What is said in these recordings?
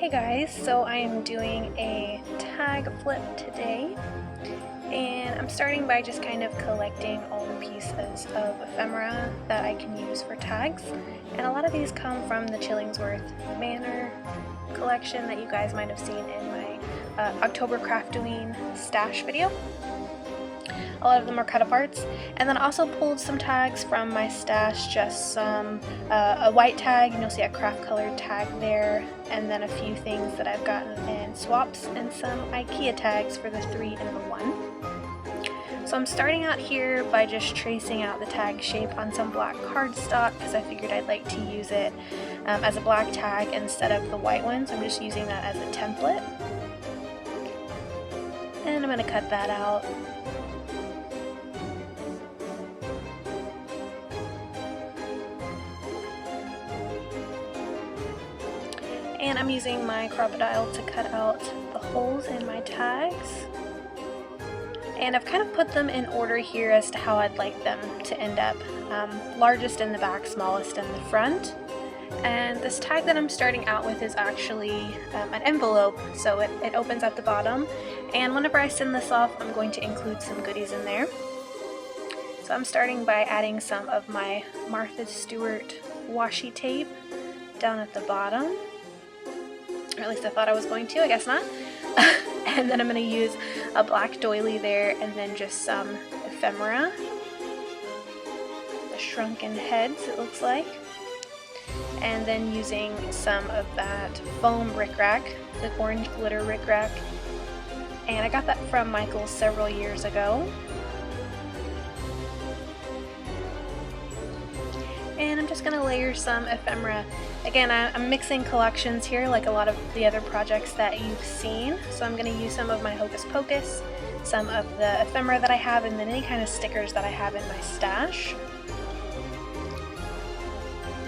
Hey guys, so I am doing a tag flip today, and I'm starting by just kind of collecting all the pieces of ephemera that I can use for tags, and a lot of these come from the Chillingsworth Manor collection that you guys might have seen in my October Craftoween stash video. A lot of them are cut-aparts, and then I also pulled some tags from my stash, just some a white tag, and you'll see a craft colored tag there, and then a few things that I've gotten in swaps, and some IKEA tags for the 3 and the 1. So I'm starting out here by just tracing out the tag shape on some black cardstock because I figured I'd like to use it as a black tag instead of the white one, so I'm just using that as a template. And I'm going to cut that out. And I'm using my Crop-A-Dile to cut out the holes in my tags. And I've kind of put them in order here as to how I'd like them to end up. Largest in the back, smallest in the front. And this tag that I'm starting out with is actually an envelope, so it opens at the bottom. And whenever I send this off, I'm going to include some goodies in there. So I'm starting by adding some of my Martha Stewart washi tape down at the bottom. Or at least I thought I was going to, I guess not. And then I'm going to use a black doily there, and then just some ephemera. The shrunken heads, it looks like. And then using some of that foam rickrack, the orange glitter rickrack. And I got that from Michaels several years ago. And I'm just going to layer some ephemera. Again, I'm mixing collections here like a lot of the other projects that you've seen. So I'm going to use some of my Hocus Pocus, some of the ephemera that I have, and then any kind of stickers that I have in my stash.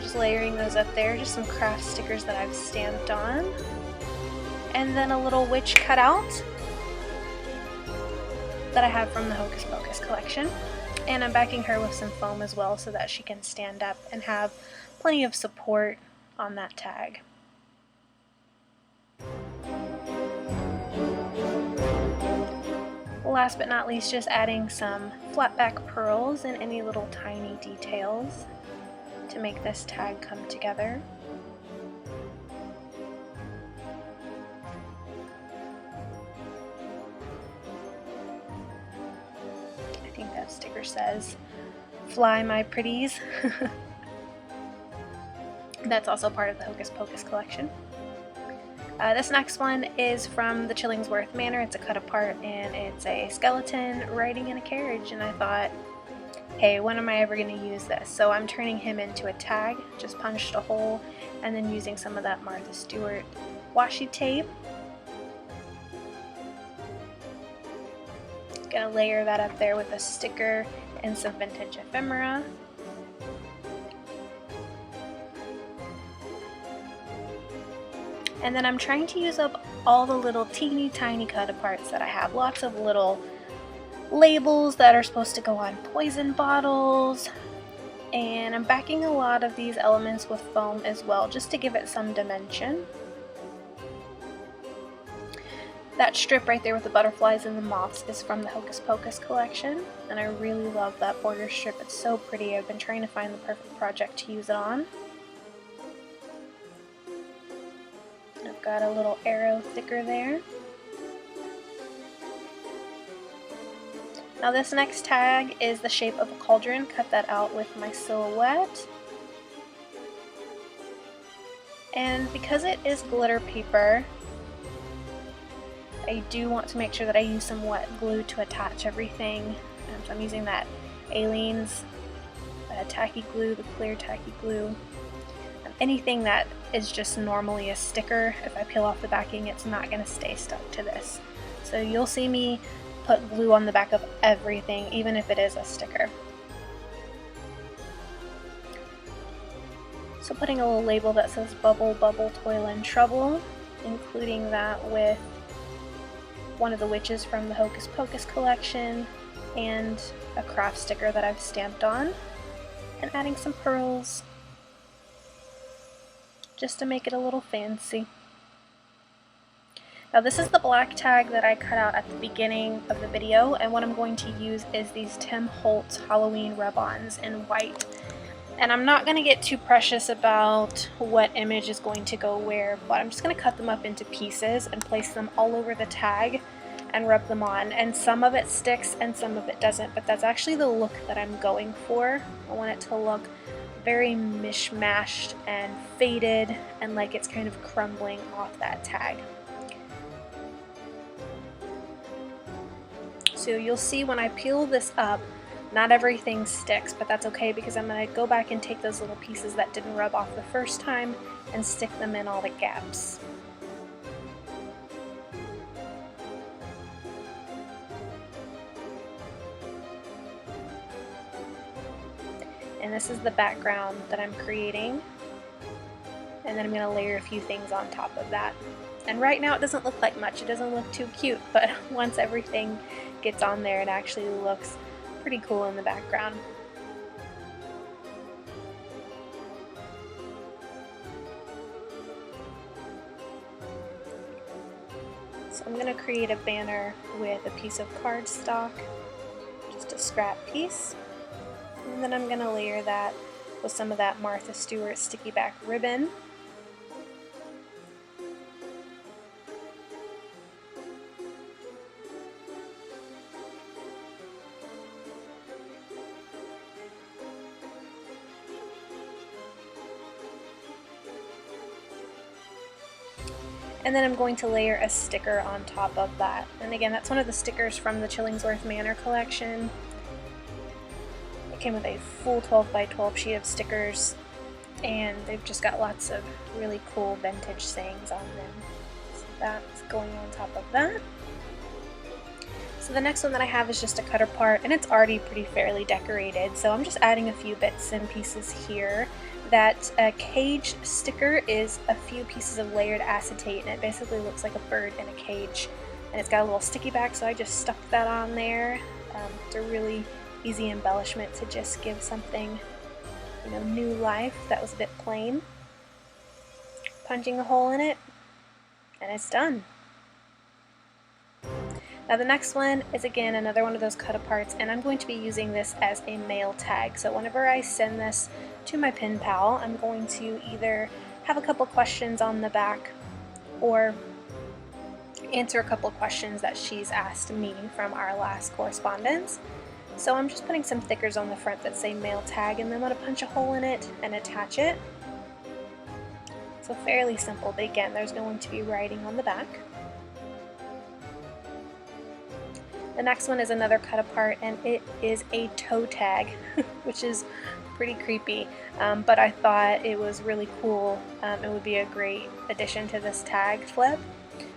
Just layering those up there, just some craft stickers that I've stamped on. And then a little witch cutout that I have from the Hocus Pocus collection. And I'm backing her with some foam as well so that she can stand up and have plenty of support on that tag. Last but not least, just adding some flat back pearls and any little tiny details to make this tag come together. I think that sticker says, "Fly my pretties." That's also part of the Hocus Pocus collection. This next one is from the Chillingsworth Manor. It's a cut apart, and it's a skeleton riding in a carriage, and I thought, hey, when am I ever going to use this? So I'm turning him into a tag, just punched a hole, and then using some of that Martha Stewart washi tape. Gonna layer that up there with a sticker and some vintage ephemera. And then I'm trying to use up all the little teeny tiny cut aparts that I have. Lots of little labels that are supposed to go on poison bottles. And I'm backing a lot of these elements with foam as well, just to give it some dimension. That strip right there with the butterflies and the moths is from the Hocus Pocus collection, and I really love that border strip. It's so pretty. I've been trying to find the perfect project to use it on. I've got a little arrow thicker there. Now this next tag is the shape of a cauldron. Cut that out with my silhouette. And because it is glitter paper, I do want to make sure that I use some wet glue to attach everything. So I'm using that Aleene's tacky glue, the clear tacky glue. Anything that is just normally a sticker, if I peel off the backing, it's not going to stay stuck to this. So you'll see me put glue on the back of everything, even if it is a sticker. So putting a little label that says Bubble, Bubble, Toil and Trouble, including that with one of the witches from the Hocus Pocus collection, and a craft sticker that I've stamped on, and adding some pearls just to make it a little fancy. Now this is the black tag that I cut out at the beginning of the video, and what I'm going to use is these Tim Holtz Halloween rub-ons in white. And I'm not going to get too precious about what image is going to go where, but I'm just going to cut them up into pieces and place them all over the tag and rub them on. And some of it sticks and some of it doesn't, but that's actually the look that I'm going for. I want it to look very mishmashed and faded and like it's kind of crumbling off that tag. So you'll see when I peel this up, not everything sticks, but that's okay because I'm going to go back and take those little pieces that didn't rub off the first time and stick them in all the gaps. And this is the background that I'm creating. And then I'm going to layer a few things on top of that. And right now it doesn't look like much, it doesn't look too cute, but once everything gets on there it actually looks pretty cool in the background. So I'm going to create a banner with a piece of cardstock, just a scrap piece, and then I'm going to layer that with some of that Martha Stewart sticky back ribbon. And then I'm going to layer a sticker on top of that. And again, that's one of the stickers from the Chillingsworth Manor collection. It came with a full 12 by 12 sheet of stickers, and they've just got lots of really cool vintage sayings on them. So that's going on top of that. So the next one that I have is just a cutter part, and it's already pretty fairly decorated, so I'm just adding a few bits and pieces here. That cage sticker is a few pieces of layered acetate, and it basically looks like a bird in a cage, and it's got a little sticky back, so I just stuck that on there. It's a really easy embellishment to just give something, you know, new life that was a bit plain. Punching a hole in it, and it's done. Now the next one is again another one of those cut aparts, and I'm going to be using this as a mail tag. So whenever I send this to my pen pal, I'm going to either have a couple questions on the back or answer a couple questions that she's asked me from our last correspondence. So I'm just putting some stickers on the front that say mail tag, and then I'm going to punch a hole in it and attach it. So fairly simple, but again, there's going to be writing on the back. The next one is another cut apart, and it is a toe tag, which is pretty creepy, but I thought it was really cool. It would be a great addition to this tag flip.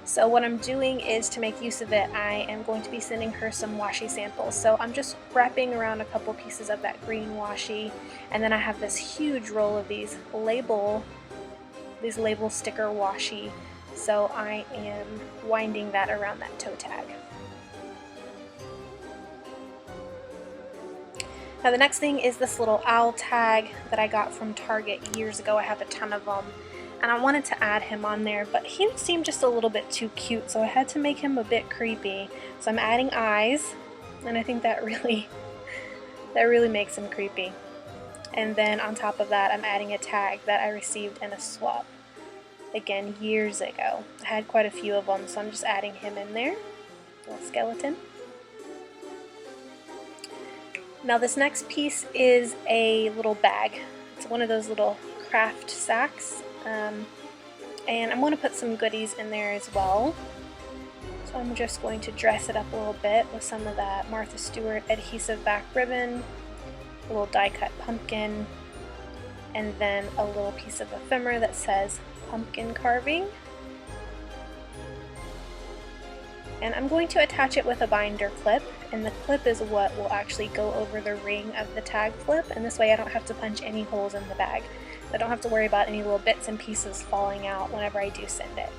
So what I'm doing is, to make use of it, I am going to be sending her some washi samples. So I'm just wrapping around a couple pieces of that green washi, and then I have this huge roll of these label sticker washi. So I am winding that around that toe tag. Now the next thing is this little owl tag that I got from Target years ago. I have a ton of them, and I wanted to add him on there, but he seemed just a little bit too cute, so I had to make him a bit creepy. So I'm adding eyes, and I think that really makes him creepy. And then on top of that, I'm adding a tag that I received in a swap, again, years ago. I had quite a few of them, so I'm just adding him in there, little skeleton. Now this next piece is a little bag. It's one of those little craft sacks, and I'm going to put some goodies in there as well. So I'm just going to dress it up a little bit with some of that Martha Stewart adhesive back ribbon, a little die cut pumpkin, and then a little piece of ephemera that says pumpkin carving. And I'm going to attach it with a binder clip, and the clip is what will actually go over the ring of the tag flip, and this way I don't have to punch any holes in the bag. I don't have to worry about any little bits and pieces falling out whenever I do send it.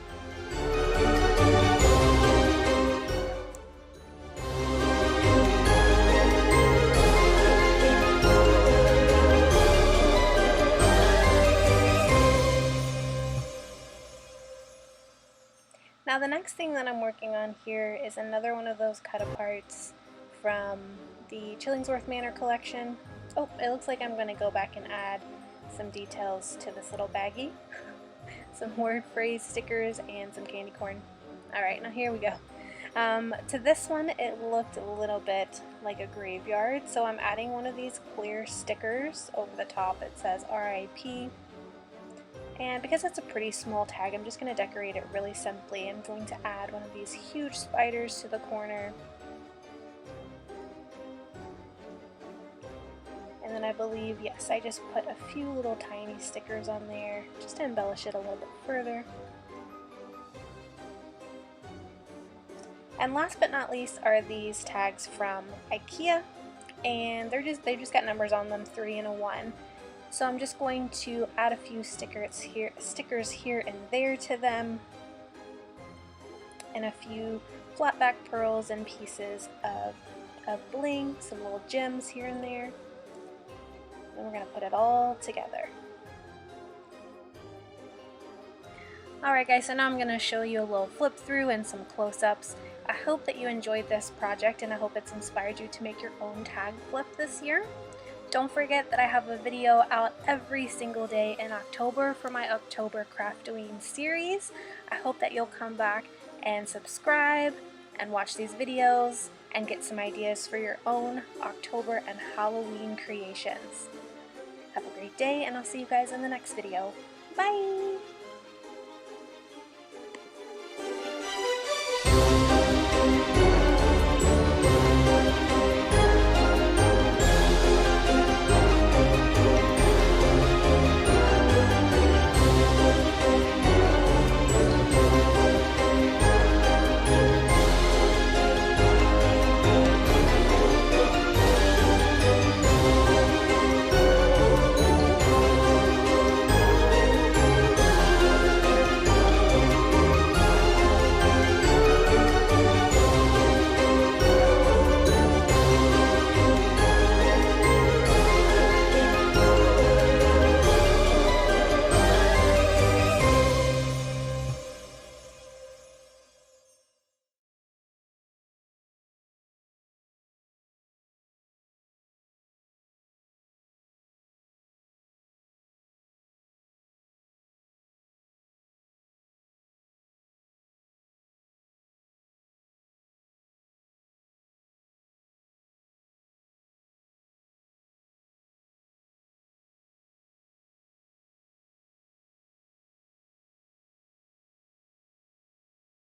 Now the next thing that I'm working on here is another one of those cut-aparts from the Chillingsworth Manor collection. Oh, it looks like I'm going to go back and add some details to this little baggie. Some word phrase stickers and some candy corn. Alright, now here we go. To this one, it looked a little bit like a graveyard, so I'm adding one of these clear stickers over the top. It says RIP. And because it's a pretty small tag, I'm just going to decorate it really simply. I'm going to add one of these huge spiders to the corner. And then I believe, yes, I just put a few little tiny stickers on there just to embellish it a little bit further. And last but not least are these tags from IKEA, and they've just got numbers on them, 3 and a 1. So I'm just going to add a few stickers here and there to them, and a few flat back pearls and pieces of bling, some little gems here and there. And we're going to put it all together. Alright guys, so now I'm going to show you a little flip through and some close-ups. I hope that you enjoyed this project, and I hope it's inspired you to make your own tag flip this year. Don't forget that I have a video out every single day in October for my October Craftoween series. I hope that you'll come back and subscribe and watch these videos and get some ideas for your own October and Halloween creations. Have a great day, and I'll see you guys in the next video. Bye!